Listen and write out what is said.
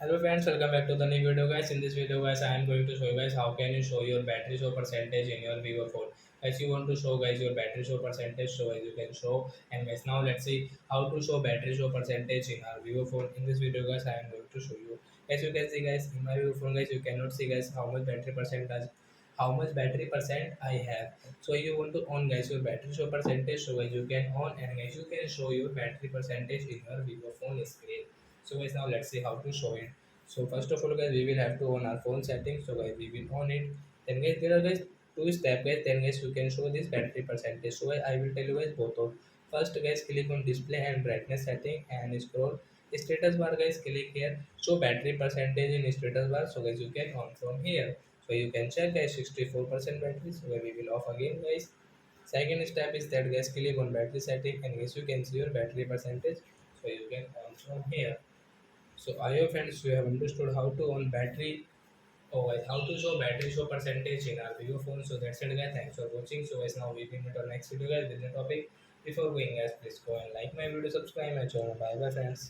Hello friends, welcome back to the new video guys. In this video guys, I am going to show you guys how can you show your battery show percentage in your Vivo phone. Guys, you want to show guys your battery show percentage, so as you can show. And guys, now let's see how to show battery show percentage in our Vivo phone. In this video guys, I am going to show you. As you can see guys, in my Vivo phone guys, you cannot see guys how much battery percent I have. So you want to on guys your battery show percentage, so guys you can on and guys you can show your battery percentage in your Vivo phone screen. So guys, now let's see how to show it. So first of all guys, we will have to on our phone settings. So guys, we will on it. Then guys, there are guys two step guys. Then guys, you can show this battery percentage. So I will tell you guys both of. First guys, click on display and brightness setting and scroll status bar guys. Click here. Show battery percentage in status bar. So guys, you can on from here. So you can check guys 64% battery. So we will off again guys. Second step is that guys, click on battery setting and guys you can see your battery percentage. So you can on from here. So I hope friends you have understood how to on battery or how to show battery show percentage in our Vivo phone. So that's it guys. Thanks for watching. So guys, now we will meet our next video guys with the topic. Before going guys, please go and like my video, subscribe my channel. Bye bye friends.